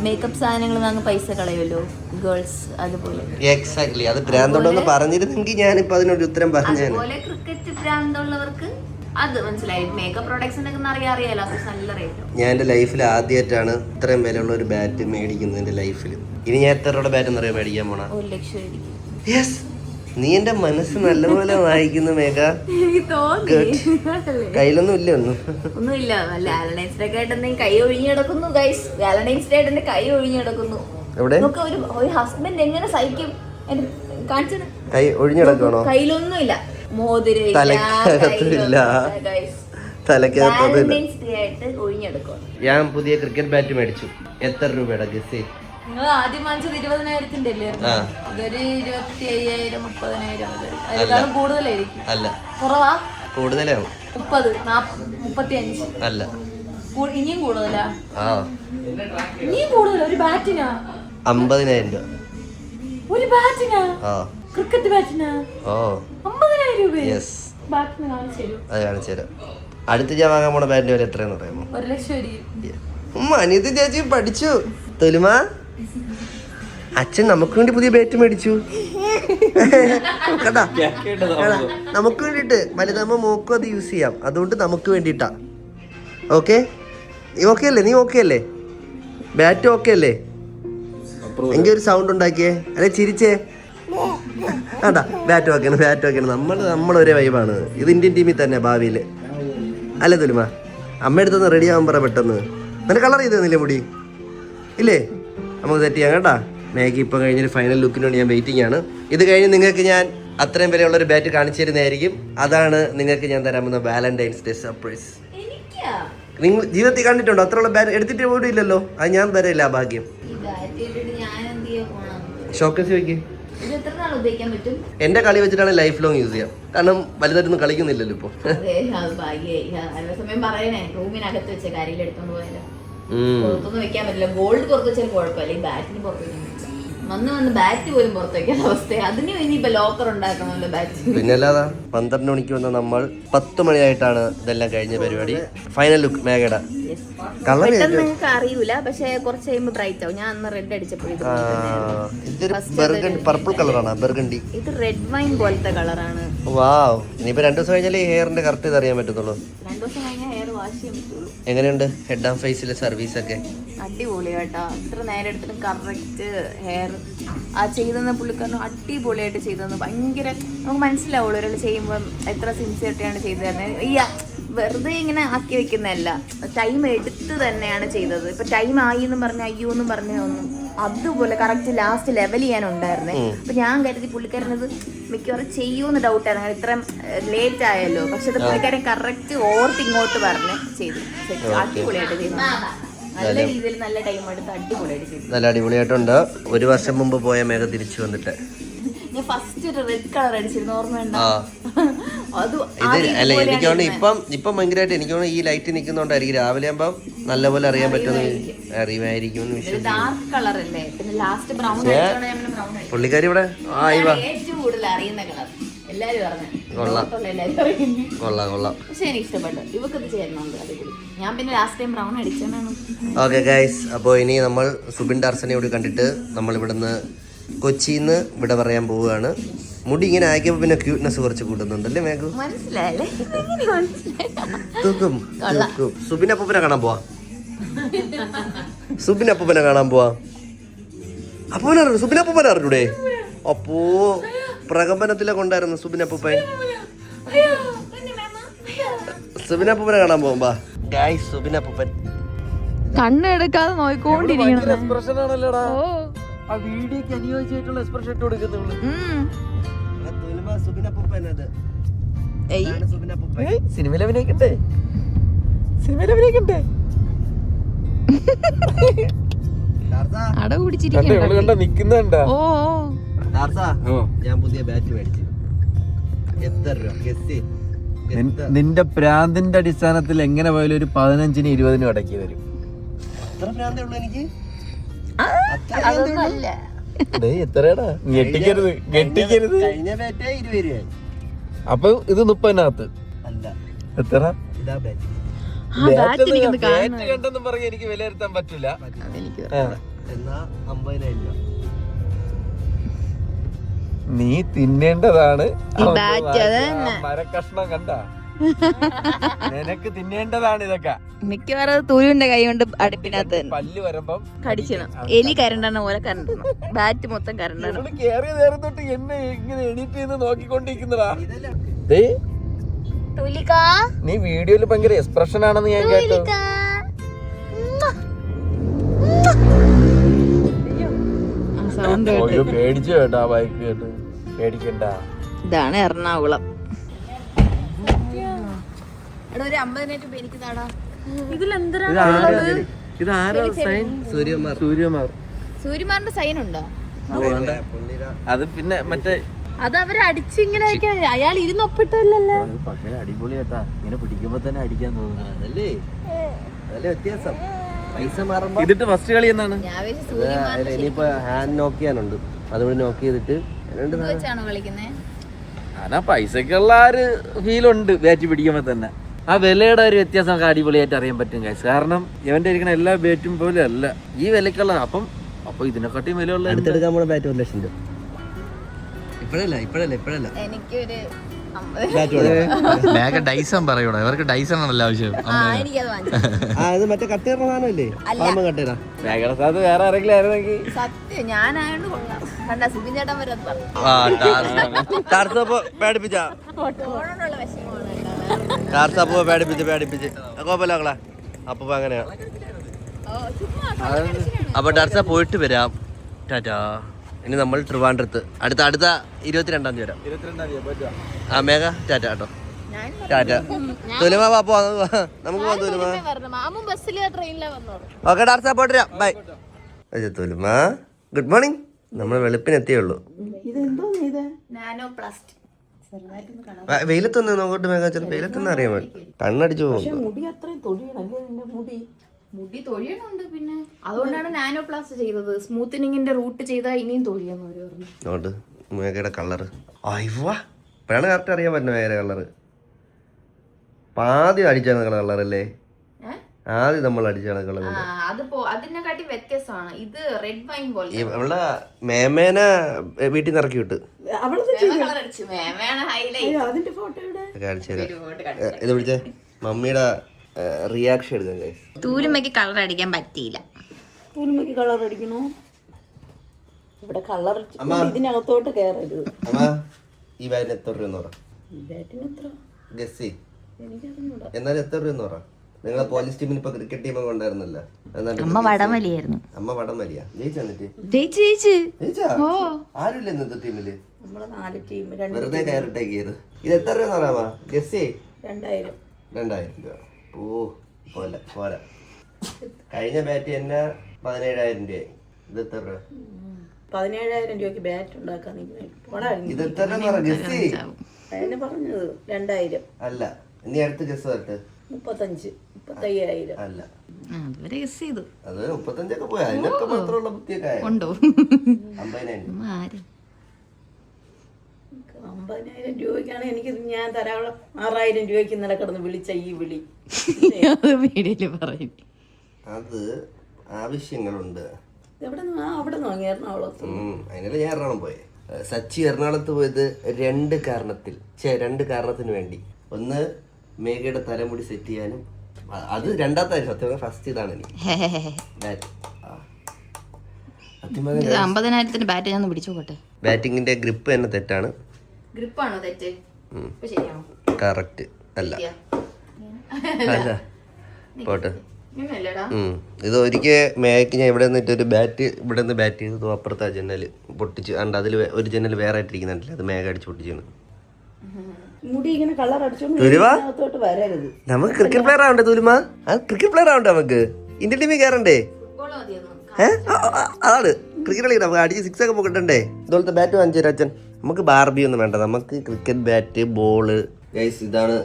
മേക്കപ്പ് സാധനങ്ങൾ വാങ്ങുന്ന പൈസ കളയുമല്ലോ ഗേൾസ്, അതുപോലെ. എക്സാക്ട്ലി. അത് ഭ്രാന്തോണ്ടെന്ന് പറഞ്ഞിരുന്നെങ്കിൽ ഞാനിപ്പോ അതിനൊരു ഉത്തരം പറഞ്ഞു. അതുപോലെ ക്രിക്കറ്റ് ഭ്രാന്തുള്ളവർക്ക് അത് മനസ്സിലായി. മേക്കപ്പ് പ്രോഡക്ട്സിന്റെ അറിയാലോ, അത് നല്ല റേറ്റ്. ഞാൻ എൻ്റെ ലൈഫിൽ ആദ്യമായിട്ടാണ് ഇത്രയും വിലയുള്ള ഒരു ബാറ്റ് മേടിക്കുന്നത് എൻ്റെ ലൈഫിൽ. ഇനി ഞാൻ എത്ര രൂപയുടെ ബാറ്റ് എന്നറിയാൻ മേടിക്കാൻ പോണ? 1 ലക്ഷം. യെസ്, നീ എന്റെ മനസ്സ് നല്ലപോലെ വായിക്കുന്നു മേഘ. കയ്യിലൊന്നും ഇല്ല, ഒന്നുമില്ല. വാലന്റൈൻസ് ഡേ ആയിട്ട് എന്തെങ്കിലും കൈ ഒഴിഞ്ഞു കിടക്കുന്നു ഗൈസ്. വാലന്റൈൻസ് ഡേ ആയിട്ട് എന്റെ കൈ ഒഴിഞ്ഞു കിടക്കുന്നു. എവിടെ? ഒരു ഹസ്ബൻഡ് എങ്ങനെ സഹിക്കും? കാണിച്ചത് കൈ ഒഴിഞ്ഞു കിടക്കണോ? കയ്യിലൊന്നും ഇല്ല, മോതിരം തലക്കകത്തില്ല, തലക്കകത്തില്ല. ഞാൻ പുതിയ ക്രിക്കറ്റ് ബാറ്റ് മേടിച്ചു. എത്ര രൂപയുടെ ഗസ്? നിങ്ങൾ ആദ്യം വാങ്ങിച്ചത് 20,000-ന്റെ അല്ലേ? ഇതൊരു 25,000 30,000 അതിനേക്കാളും കൂടുതലായിരിക്കും. അല്ല, കുറവാ? കൂടുതലാവും. 30 40 35. അല്ല, ഇനിയും കൂടുതലാ? ഇനിയും കൂടുതലാ. ഒരു ബാറ്റിനാ 50,000 രൂപ. ഒരു ബാറ്റിനാ? ക്രിക്കറ്റ് ബാറ്റിനാ? 50,000 രൂപ. യെസ്. ബാറ്റിന് കാണിച്ചു തരൂ. അത് കാണിച്ചു തരാം. അടുത്ത് ഞാൻ വാങ്ങാൻ പോണ ബാറ്റിന്റെ വില എത്രയെന്ന് പറയാമോ? 1 ലക്ഷം. അനിയത്തി ചേച്ചി പഠിച്ചു. തൊലുമ, അച്ഛൻ നമുക്ക് വേണ്ടി പുതിയ ബാറ്റ് മേടിച്ചു കേട്ടാ. നമുക്ക് വേണ്ടിട്ട് വലുതാകുമ്പോ മോക്കും അത് യൂസ് ചെയ്യാം. അതുകൊണ്ട് നമുക്ക് വേണ്ടിട്ടാ. ഓക്കെ, നീ ഓക്കെ അല്ലേ? നീ ഓക്കെ അല്ലേ? ബാറ്റ് ഓക്കെ അല്ലേ? എങ്കിൽ ഒരു സൗണ്ട് ഉണ്ടാക്കിയേ, അല്ലെ ചിരിച്ചേ. ആട്ടാ, ബാറ്റ് ഓക്കെയാണ്, ബാറ്റ് ഓക്കെയാണ്. നമ്മളൊരേ വൈബാണ്. ഇത് ഇന്ത്യൻ ടീമിൽ തന്നെ ഭാവിയിൽ അല്ലേ തൊലുമ? അമ്മ അടുത്തൊന്ന് റെഡി ആവാൻ പറ പെട്ടെന്ന്. നിന്റെ കളർ ചെയ്ത് തന്നില്ലേ മുടി? ഇല്ലേ? നമുക്ക് സെറ്റ് ചെയ്യാം കേട്ടാ. മേഘ ഇപ്പം കഴിഞ്ഞൊരു ഫൈനൽ ലുക്കിന് വേണ്ടി ഞാൻ വെയിറ്റിംഗ് ആണ്. ഇത് കഴിഞ്ഞ് നിങ്ങൾക്ക് ഞാൻ അത്രയും വിലയുള്ളൊരു ബാറ്റ് കാണിച്ചു തരുന്നതായിരിക്കും. അതാണ് നിങ്ങൾക്ക് ഞാൻ തരാൻ പോകുന്ന വാലന്റൈൻസ് ഡേ സർപ്രൈസ്. നിങ്ങൾ ജീവിതത്തിൽ കണ്ടിട്ടുണ്ടോ അത്രയുള്ള ബാറ്റ്? എടുത്തിട്ട് പോലും ഇല്ലല്ലോ. അത് ഞാൻ തരില്ല ആ ഭാഗ്യം. ഷോക്കേസ് വെക്ക്. എന്റെ കളി വെച്ചിട്ടാണ് ലൈഫ് ലോങ് യൂസ് ചെയ്യാം. കാരണം വലുതായിട്ടൊന്നും കളിക്കുന്നില്ലല്ലോ ഇപ്പൊ. വെക്കാൻ പറ്റില്ല. ഗോൾഡ് പുറത്ത് വെച്ചാൽ കുഴപ്പമില്ല, ഈ ബാറ്റിന് പുറത്ത് വന്ന് ബാറ്റ് പോലും പുറത്ത് വെക്കാൻ അവസ്ഥ. അതിന് ഇനിയിപ്പോ ലോക്കർ ഉണ്ടാക്കണമല്ലോ ബാറ്റ്. പിന്നല്ലാതെ 12 മണിക്ക് വന്ന നമ്മൾ 10 മണിയായിട്ടാണ് ഇതെല്ലാം കഴിഞ്ഞ പരിപാടി. ഫൈനൽ ലുക്ക് മേഘയുടെ കളർ നിങ്ങൾക്ക് അറിയൂല, പക്ഷെ കുറച്ച് കഴിയുമ്പോൾ ബ്രൈറ്റ് ആവും. ഞാൻ അന്ന് റെഡ് അടിച്ചപ്പോൾ ഇതൊരു പർപ്പിൾ കളറാണ്. ബർഗണ്ടി. ഇത് റെഡ് വൈൻ പോലത്തെ കളറാണ്. വാവ്. ഇനിയിപ്പോ 2 ദിവസം കഴിഞ്ഞാലേ ഹെയറിന്റെ കറക്റ്റ് ഇത് അറിയാൻ പറ്റത്തുള്ളൂ. 2 ദിവസം കഴിഞ്ഞാൽ ഹെയർ വാഷ് ചെയ്യാൻ പറ്റുള്ളൂ. എങ്ങനെയുണ്ട് ഹെഡ് ആൻഡ് ഫേസിലെ സർവീസ് ഒക്കെ? അടിപൊളി കേട്ടോ. ഇത്ര നേരം എടുത്തിട്ട് കറക്റ്റ് ഹെയർ ആ ചെയ്തെന്ന പുള്ളിക്കാരനും അടിപൊളിയായിട്ട് ചെയ്തെന്ന്. ഭയങ്കര നമുക്ക് മനസ്സിലാവുള്ളൂ ഒരാൾ ചെയ്യുമ്പോൾ എത്ര സിൻസിയറിറ്റിയാണ് ചെയ്തു തരുന്നത്. ഈ വെറുതെ ഇങ്ങനെ ആക്കി വെക്കുന്നതല്ല, ടൈം എടുത്ത് തന്നെയാണ് ചെയ്തത്. ഇപ്പൊ ടൈം ആയി എന്ന് പറഞ്ഞ അയ്യോ എന്നും പറഞ്ഞ ഒന്നും അതുപോലെ കറക്റ്റ് ലാസ്റ്റ് ലെവൽ ചെയ്യാനുണ്ടായിരുന്നേ. അപ്പൊ ഞാൻ കരുതി പുള്ളിക്കാരനത് മിക്കവാറും ചെയ്യൂന്ന് ഡൗട്ടായിരുന്നു, ഇത്രയും ലേറ്റ് ആയല്ലോ. പക്ഷെ അത് പുള്ളിക്കാരൻ കറക്റ്റ് ഓർത്ത് ഇങ്ങോട്ട് പറഞ്ഞ് ചെയ്തു. അടിപൊളിയായിട്ട് ചെയ്തു. നല്ല രീതിയിൽ നല്ല ടൈം എടുത്ത് അടിപൊളിയായിട്ട് ചെയ്തു. നല്ല അടിപൊളിയായിട്ടുണ്ട്. 1 വർഷം മുമ്പ് പോയ മേഘ തിരിച്ചു വന്നിട്ട് ഞാൻ ഫസ്റ്റ് ഒരു റെഡ് കളർ അടിച്ചിരുന്നു, ഓർമ്മയുണ്ടോ? അത് അല്ല, എനിക്ക് തോന്നുന്നു ഇപ്പം ഭയങ്കരമായിട്ട് എനിക്ക് തോന്നുന്നു ഈ ലൈറ്റ് നിൽക്കുന്നോണ്ടായിരിക്കും രാവിലെ ആകുമ്പം നല്ലപോലെ അറിയാൻ പറ്റുമെന്ന് അറിയുമായിരിക്കും. ഡാർക്ക് കളർ അല്ലേ, പിന്നെ ലാസ്റ്റ് ബ്രൗൺ. പുള്ളിക്കാരി ഇവിടെ ഏറ്റവും കൂടുതൽ അറിയുന്ന കളർ എല്ലാരും പറഞ്ഞു. കൊള്ളാം കൊള്ളാം കൊള്ളാം. പക്ഷെ എനിക്ക് ഇഷ്ടപ്പെട്ടു. ഇവക്കത് ചേരുന്നുണ്ട് അടിപൊളി. ഞാൻ പിന്നെ ലാസ്റ്റ് ടൈം ബ്രൗൺ അടിച്ചാണ്. ഓക്കെ ഗൈസ്, അപ്പോൾ ഇനി നമ്മൾ സുബിൻ ടാർസനെ കൂടി കണ്ടിട്ട് നമ്മൾ ഇവിടുന്ന് കൊച്ചിയിൽ നിന്ന് ഇവിടെ പറയാൻ പോവുകയാണ്. മുടി ഇങ്ങനെ ആക്കിയപ്പോൾ പിന്നെ ക്യൂട്ട്നെസ് കുറച്ച് കൂട്ടുന്നുണ്ടല്ലേ മേഘു? മനസ്സിലായല്ലേ? തൂക്കും തൂക്കും. സുബിൻ അപ്പൂപ്പനെ കാണാൻ പോവാ. സുബിൻ അപ്പൂപ്പനെ കാണാൻ പോവാ. അപ്പൂപ്പനെ സുബിൻ അപ്പൂപ്പനെ അറിഞ്ഞൂടെ? അപ്പോ പ്രകമ്പനത്തിലെ കൊണ്ടായിരുന്നു സുബിൻ അപ്പൂപ്പൻ. സുബിൻ അപ്പൂപ്പനെ കാണാൻ പോകുമ്പോ ഗൈസ്, സുബിൻ അപ്പൂപ്പൻ കണ്ണെടുക്കാതെ നോക്കിക്കൊണ്ടിരിക്കണം. എക്സ്പ്രഷൻ ആണല്ലോടാ. ആ വീഡിയോക്ക് അനുയോജ്യമായിട്ടുള്ള എക്സ്പ്രഷൻ ഇട്ട് കൊടുക്കുന്നുള്ളൂ. സുബിൻ അപ്പൂപ്പൻ അത് സുബിൻ അപ്പൂപ്പൻ. സിനിമയിൽ അഭിനയിക്കണ്ടേ? സിനിമയിൽ അഭിനയിക്കണ്ടേ? അട കുടിച്ചിരിക്കണ്ട. കണ്ട നിക്കുന്നുണ്ടാ? ഓ ഞാൻ പുതിയ ബാറ്റ് മേടിച്ചു. എത്ര രൂപ? ഗസ്. നിന്റെ പ്രാന്തിന്റെ അടിസ്ഥാനത്തിൽ എങ്ങനെ പോയാലും ഒരു 15-ന് 20-നും അടക്കി തരും. അത്ര ഭ്രാന്തേ ഉള്ളൂ എനിക്ക്. അതൊന്നല്ല. എത്രയാടാ? ഞെട്ടിക്കരുത് ഞെട്ടിക്കരുത്. കഴിഞ്ഞ ബാറ്റ് 20 രൂപ. അപ്പൊ ഇത് 30-നകത്ത് അല്ല, എത്ര? ഇതാ ബാറ്റ്. ബാറ്റ് കണ്ടെന്നും പറഞ്ഞ് എനിക്ക് വിലയിരുത്താൻ പറ്റില്ല. എന്നാ 50,000 രൂപ. നീ തിന്നേണ്ടതാണ് മരക്കഷ്ണം കണ്ട. നിനക്ക് തിന്നേണ്ടതാണ് ഇതൊക്കെ. മിക്കവാറും തൂരിന്റെ കൈ കൊണ്ട് അടുപ്പിനകത്ത് പല്ല് വരുമ്പം കടിക്കണം. എലി കരണ്ടണ പോലെ കരണ്ടണം. ബാറ്റ് മൊത്തം കരണ്ടണം. കേറിയ നേരം തൊട്ട് എന്നെ ഇങ്ങനെ എണീറ്റ് ചെയ്ത് നോക്കിക്കൊണ്ടിരിക്കുന്നതാ. നീ വീഡിയോയില് ഭയങ്കര എക്സ്പ്രഷൻ ആണെന്ന് ഞാൻ കേട്ടു. പേടിച്ചു കേട്ടോ ആ ബൈക്ക് കേട്ട്. പേടിക്കണ്ട. ഇതാണ് എറണാകുളം. ഒരു 50 രൂപ എനിക്ക് താടാ. സൂര്യമാറിന്റെ സൈൻ ഉണ്ടോ? അത് പിന്നെ മറ്റേ അത് അവര് അടിച്ചിങ്ങനെ അയാൾ ഇരുന്നൊപ്പിട്ടല്ലോ. പക്ഷേ അടിപൊളിയാട്ടാ. ഇങ്ങനെ പിടിക്കുമ്പോ തന്നെ അടിക്കാൻ തോന്നുന്നു. അതല്ലേ വ്യത്യാസം. പൈസ മാറുമ്പോ ഇതിട്ട് ഫസ്റ്റ് കളി എന്നാണ്. ഇനിയിപ്പോ ഹാൻഡ് നോക്ക് ചെയ്യാനുണ്ട്. അതുകൊണ്ട് നോക്ക് ചെയ്തിട്ട് കളിക്കുന്നേ. ആനാ പൈസക്കുള്ള ആ ഒരു ഫീലുണ്ട് ബാറ്റ് പിടിക്കുമ്പോ തന്നെ. ആ വിലയുടെ ഒരു വ്യത്യാസം നമുക്ക് അടിപൊളിയായിട്ട് അറിയാൻ പറ്റും ഗൈസ്. കാരണം ഇവന്റെ ഇരിക്കുന്ന എല്ലാ ബാറ്റും പോലെ അല്ല ഈ വിലക്കുള്ള. അപ്പൊ ഇതിനെക്കാട്ടിയും വിലയുള്ള അടുത്തെടുക്കാൻ പോണ ബാറ്റ് 1 ലക്ഷം രൂപ. ഇപ്പഴല്ല എനിക്കൊരു ഡൈസൺ പറയൂടാ. ഇവർക്ക് ഡൈസൺ ആണല്ലോ ആവശ്യം. ഇത് മറ്റേ കട്ടേറ സാധനമല്ലേ? കട്ടേറ വേറെ ആരെങ്കിലും ആയിരുന്നെങ്കിൽ സത്യം ഞാനായോണ്ട് കൊള്ളാം. കണ്ട സുബിൻ ചേട്ടൻ വരെ അത് പറഞ്ഞു. പേടിപ്പിച്ച് കുഴപ്പമില്ല അപ്പൊ അങ്ങനെയാ. അപ്പൊ ഡാർസ പോയിട്ട് വരാം. ടാറ്റാ. ഇനി നമ്മൾ ട്രിവാൻഡ്രത്ത് അടുത്ത 22-ാം തീയതി വരാം. ആ മേഘ ടാറ്റ കേട്ടോ. ടാറ്റ. തുലുമ പാപ്പോ നമുക്ക് പോവാം. തുലുമ ഓക്കെ ഡാർസ പോയിട്ട് വരാം. ബൈ. തുലുമ ഗുഡ് മോർണിംഗ്. നമ്മൾ വെളുപ്പിനെത്തിയേ ഉള്ളൂ. വെയിലത്തൊന്ന് നോക്കട്ടെ മേഘ. ചില വെയിലത്തൊന്നും അറിയാൻ പറ്റും. കണ്ണടിച്ചു പോകും. മുടി തൊഴിയണുണ്ട്. പിന്നെ അതുകൊണ്ടാണ് നാനോ പ്ലാസ്റ്റ് ചെയ്തത്. സ്മൂത്തനിങ്ങിന്റെ റൂട്ട് ചെയ്താൽ ഇനിയും തൊഴിയെന്ന് അവര് പറഞ്ഞു. നോട്ട് മേഘയുടെ കളറ് ഇപ്പോഴാണ് കറക്റ്റ് അറിയാൻ പറ്റുന്നത്. മേഘയുടെ കളറ് ആദ്യം അടിച്ചാണ് കളറല്ലേ? ആദ്യം നമ്മൾ അടിച്ചാണ് കളർ. അതിനെക്കാട്ടി വ്യത്യാസമാണ്. ഇത് റെഡ് വൈൻ പോലെ. അവളെ മേമേനെ വീട്ടിൽ നിന്ന് ഇറക്കി വിട്ട് ഇത് പിടിച്ചേ. മമ്മിയുടെ റിയാക്ഷൻ എടുക്കാൻ കഴിയും. തൂലുമയ്ക്ക് കളർ അടിക്കാൻ പറ്റിയില്ല. തൂലുമയ്ക്ക് കളർ അടിക്കണോ? ഇവിടെ കളർ ഇതിനകത്തോട്ട് കയറരുത്. അമ്മ ഈ ബാറ്റിന് എത്ര രൂപ പറ? ഗസ് എന്നാലും എത്ര രൂപ പറ? നിങ്ങളെ പോലീസ് ടീമിന് ഇപ്പൊ ക്രിക്കറ്റ് ടീമൊക്കെ ഉണ്ടായിരുന്നല്ലോ. അമ്മ വടംവലിയായിരുന്നു. അമ്മ വടംവലിയാ ജയിച്ചു. ആരുമില്ല ഇന്നത്തെ ടീമില്. വെറുതെ കയറിട്ടേക്കിയത്. ഇത് എത്ര രൂപ പറയാമോ? ഗസ് 2000 രൂപ. ഓ പോരാ. കഴിഞ്ഞ ബാറ്റ് തന്നെ 17,000 രൂപയായി. ഇത് എത്ര രൂപ? 17,000 രൂപയ്ക്ക് ബാറ്റ് ഉണ്ടാക്കാൻ ഇത് എത്ര പറഞ്ഞത് 2000 അല്ല. ഇനി അടുത്ത ഗസ് വരട്ടെ. 35,000 അല്ല. അത് 35 പോയാ. അതിനൊക്കെ മാത്രമുള്ള ബുദ്ധിയൊക്കെ 50,000. 50,000 രൂപയ്ക്കാണ് എനിക്ക് ഞാൻ ധാരാളം 6,000 രൂപയ്ക്ക് ഇന്നലെ കിടന്ന് വിളിച്ച ഈ വിളി വീഡിയോയില് പറയും. അത് ആവശ്യങ്ങളുണ്ട്. എവിടെ നിന്ന് അവിടെ നിന്ന് വാങ്ങി എറണാകുളത്ത്. അതിനല്ല ഞാൻ എറണാകുളം പോയെ. സച്ചി എറണാകുളത്ത് പോയത് രണ്ട് കാരണത്തിന് വേണ്ടി. ഒന്ന് മേഘയുടെ തലമുടി സെറ്റ് ചെയ്യാനും, അത് രണ്ടാമത്തെ സത്യം. ഫസ്റ്റ് ഇതാണ് എനിക്ക് 50,000 ബാറ്റ് ഞാൻ പിടിച്ചോട്ടെ. ബാറ്റിങ്ങിന്റെ ഗ്രിപ്പ് തന്നെ തെറ്റാണ്. ഗ്രിപ്പാണോ തെറ്റ്? ശരിയാണോ? കറക്റ്റ് അല്ല. അല്ല പോട്ടെ. ഇത് ഒരിക്കൽ മേഘയ്ക്ക് ഞാൻ ഇവിടെ നിന്നിട്ട് ഒരു ബാറ്റ് ഇവിടെ നിന്ന് ബാറ്റ് ചെയ്തു, അപ്പുറത്തെ ജനൽ പൊട്ടിച്ച് കണ്ട്. അതിൽ ഒരു ജനൽ വേറെ ആയിട്ടിരിക്കുന്നുണ്ടല്ലേ, അത് മേഘ അടിച്ച് പൊട്ടിച്ചാണ്. മുടി ഇങ്ങനെ കളർ അടിച്ചോണ്ട് വരരുത്. നമുക്ക് ക്രിക്കറ്റ് പ്ലെയർ ആവണ്ടേ തുലുമ? ക്രിക്കറ്റ് പ്ലെയർ ആവണ്ടേ നമുക്ക്? ഇന്ത്യൻ ടീമിൽ കയറണ്ടേ? അതാണ് ക്രിക്കറ്റ് കളി. നമുക്ക് അടിച്ച് 6 ഒക്കെ പോകണ്ടേ? ഇതുപോലത്തെ ബാറ്റ് വാങ്ങിച്ചു തരാം അച്ഛൻ. നമുക്ക് ബാർബി ഒന്നും വേണ്ട, നമുക്ക് ക്രിക്കറ്റ് ബാറ്റ്, ബോള്. ഗൈസ് ഇതാണ്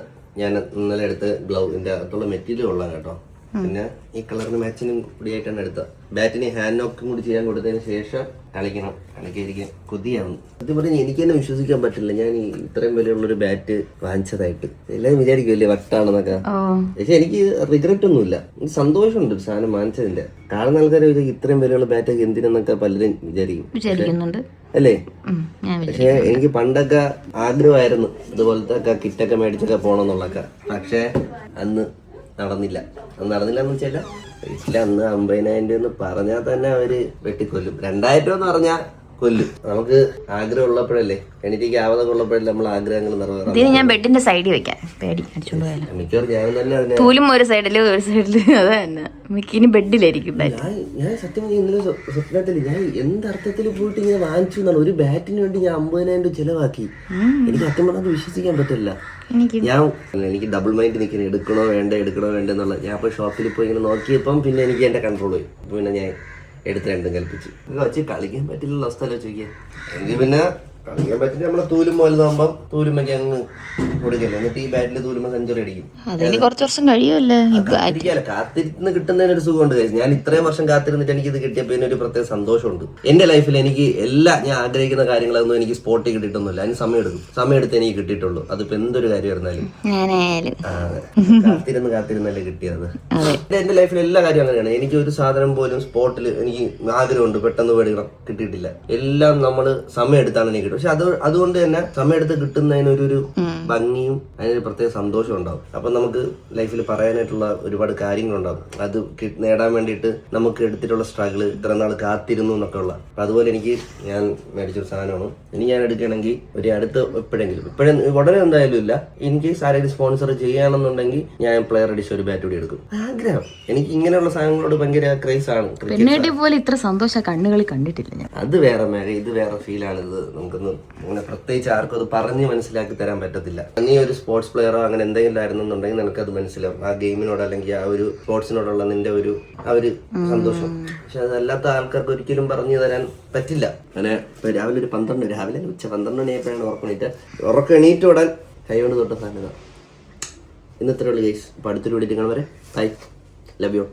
ഞാൻ ഇന്നലെ എടുത്ത് ഗ്ലൗ. ഇതിന്റെ അകത്തുള്ള മെറ്റീരിയൽ കൊള്ളാം കേട്ടോ. പിന്നെ ഈ കളറിന് മാച്ചിനും കൂടിയായിട്ടാണ് എടുത്തത്. ബാറ്റിന് ഹാൻഡ് നോക്കും കൂടി ചെയ്യാൻ കൊടുത്തതിന് ശേഷം കളിക്കണം. കളിക്കാതിരിക്കാൻ കൊതിയാവുന്നു. സത്യം പറഞ്ഞാൽ എനിക്ക് തന്നെ വിശ്വസിക്കാൻ പറ്റില്ല ഞാൻ ഈ ഇത്രയും വിലയുള്ളൊരു ബാറ്റ് വാങ്ങിച്ചതായിട്ട്. എല്ലാവരും വിചാരിക്കും വലിയ വട്ടാണെന്നൊക്കെ. പക്ഷെ എനിക്ക് റിഗ്രറ്റ് ഒന്നുമില്ല, എനിക്ക് സന്തോഷമുണ്ട് ഒരു സാധനം വാങ്ങിച്ചതിന്റെ. കാണുന്ന ആൾക്കാരെ ഇത്രയും വിലയുള്ള ബാറ്റൊക്കെ എന്തിനെന്നൊക്കെ പലരും വിചാരിക്കുന്നുണ്ട് അല്ലേ? പക്ഷെ എനിക്ക് പണ്ടൊക്കെ ആഗ്രഹമായിരുന്നു ഇതുപോലത്തെ കിറ്റൊക്കെ മേടിച്ചൊക്കെ പോകണമെന്നുള്ളൊക്കെ. പക്ഷെ അന്ന് നടന്നില്ല എന്ന് വെച്ചാൽ അന്ന് 50,000 എന്ന് പറഞ്ഞാൽ തന്നെ അവര് വെട്ടിക്കൊല്ലും. 2,000 എന്ന് പറഞ്ഞാൽ കൊല്ലും. നമുക്ക് ആഗ്രഹം ഉള്ളപ്പോഴല്ലേ, എനിക്ക് ആവതൊക്കെ ഉള്ളപ്പോഴല്ലേ നമ്മൾ ആഗ്രഹങ്ങൾ നിറവേറാം. ഞാൻ ബെഡിന്റെ സൈഡിൽ വെക്കാം, പേടി അടിച്ചോണ്ട് പോയാലോ. മിക്കവാറും ഞാൻ തന്നെ അതിനെ തൂലും ഒരു സൈഡില് അത് തന്നെ മിക്കിനി ബെഡിലായിരിക്കും. ഞാൻ സത്യം ഇന്നലെ സ്വപ്നത്തിൽ ഞാൻ എന്തർത്ഥത്തിൽ പോയിട്ട് ഇങ്ങനെ വാങ്ങിച്ചു എന്നാണ്. ഒരു ബാറ്റിന് വേണ്ടി ഞാൻ 50,000 രൂപ ചെലവാക്കി. എനിക്ക് സത്യം പറഞ്ഞാൽ വിശ്വസിക്കാൻ പറ്റില്ല. എനിക്ക് ഡബിൾ മൈൻഡ് നിൽക്കുന്നത്, എടുക്കണോ വേണ്ട എന്നുള്ള. ഞാൻ ഇപ്പോൾ ഷോപ്പിൽ പോയി ഇങ്ങനെ നോക്കിയപ്പം പിന്നെ എനിക്ക് എൻ്റെ കൺട്രോൾ പോയി. പിന്നെ ഞാൻ എടുത്ത് രണ്ടും കൽപ്പിച്ചു. വെച്ച് കളിക്കാൻ പറ്റില്ല അവസ്ഥയല്ലോ ചോദിക്കാൻ. എനിക്ക് പിന്നെ കളിക്കാൻ പറ്റില്ല. നമ്മളെ തൂലും വലുതാകുമ്പം തൂലുമ്മയ്ക്ക് അങ്ങ് കൊടുക്കല്ലോ. എന്നിട്ട് ഈ ബാറ്റിൽ തൂലുമ്പോ സെഞ്ചുറി അടിക്കും. കുറച്ച് വർഷം കഴിയുമല്ലേ. കാത്തിരുന്ന് കിട്ടുന്നതിനൊരു സുഖമുണ്ട്. ഞാൻ ഇത്രയും വർഷം കാത്തിരുന്നിട്ട് എനിക്ക് ഇത് കിട്ടിയപ്പോൾ ഇതിനൊരു പ്രത്യേക സന്തോഷമുണ്ട്. എന്റെ ലൈഫിൽ എനിക്ക് ഞാൻ ആഗ്രഹിക്കുന്ന കാര്യങ്ങളൊന്നും എനിക്ക് സ്പോട്ടിൽ കിട്ടിയിട്ടൊന്നുമില്ല. അതിന് സമയമെടുത്ത് എനിക്ക് കിട്ടിയിട്ടുള്ളൂ. അതിപ്പോ എന്തൊരു കാര്യമായിരുന്നാലും കാത്തിരുന്നല്ലേ കിട്ടിയത്. എന്റെ ലൈഫിൽ എല്ലാ കാര്യം അങ്ങനെയാണ്. എനിക്ക് ഒരു സാധനം പോലും സ്പോട്ടിൽ എനിക്ക് ആഗ്രഹമുണ്ട് പെട്ടെന്ന് മേടിക്കണം, കിട്ടിയിട്ടില്ല. എല്ലാം നമ്മള് സമയം എടുത്താണ് എനിക്ക് കിട്ടും. പക്ഷെ അതുകൊണ്ട് തന്നെ സമയമെടുത്ത് കിട്ടുന്നതിനൊരു ഭംഗിയും അതിനൊരു പ്രത്യേക സന്തോഷം ഉണ്ടാവും. അപ്പൊ നമുക്ക് ലൈഫിൽ പറയാനായിട്ടുള്ള ഒരുപാട് കാര്യങ്ങളുണ്ടാവും. അത് നേടാൻ വേണ്ടിയിട്ട് നമുക്ക് എടുത്തിട്ടുള്ള സ്ട്രഗിള്, ഇത്ര നാൾ കാത്തിരുന്നു എന്നൊക്കെ ഉള്ള. അപ്പൊ അതുപോലെ എനിക്ക് ഞാൻ മേടിച്ചൊരു സാധനമാണ്. ഇനി ഞാൻ എടുക്കുകയാണെങ്കിൽ ഒരു അടുത്ത് എപ്പോഴും ഉടനെ എന്തായാലും ഇല്ല. എനിക്ക് ആരെങ്കിലും സ്പോൺസർ ചെയ്യുകയാണെന്നുണ്ടെങ്കിൽ ഞാൻ പ്ലെയർ എഡിഷൻ ഒരു ബാറ്റ് കൂടി എടുക്കും. ആഗ്രഹം. എനിക്ക് ഇങ്ങനെയുള്ള സാധനങ്ങളോട് ഭയങ്കര ക്രേസ് ആണ്. ഇത്ര സന്തോഷം കണ്ണുകളിൽ കണ്ടിട്ടില്ല ഞാൻ. അത് വേറെ മേഖല, ഇത് വേറെ ഫീലാണ്. ഇത് നമുക്കൊന്ന് അങ്ങനെ പ്രത്യേകിച്ച് ആർക്കും അത് പറഞ്ഞ് മനസ്സിലാക്കി തരാൻ പറ്റത്തില്ല. നീ ഒരു സ്പോർട്സ് പ്ലെയറോ അങ്ങനെ എന്തെങ്കിലും ആയിരുന്നുണ്ടെങ്കിൽ നിനക്കത് മനസ്സിലാവും. ആ ഗെയിമിനോട് അല്ലെങ്കിൽ ആ ഒരു സ്പോർട്സിനോടുള്ള നിന്റെ ആ ഒരു സന്തോഷം. പക്ഷെ അതല്ലാത്ത ആൾക്കാർക്ക് ഒരിക്കലും പറഞ്ഞു തരാൻ പറ്റില്ല. അങ്ങനെ ഇപ്പൊ രാവിലെ ഒരു 12 രാവിലെ ഉച്ച 12 മണിയായപ്പോഴാണ് ഉറക്കം ഉടൻ കൈകൊണ്ട് തൊട്ട സാധനത. ഇന്നത്തെ ഉള്ളു ഗൈസ്. അപ്പൊ അടുത്തൊരു വീഡിയോ കാണും വരെ. Bye, love U.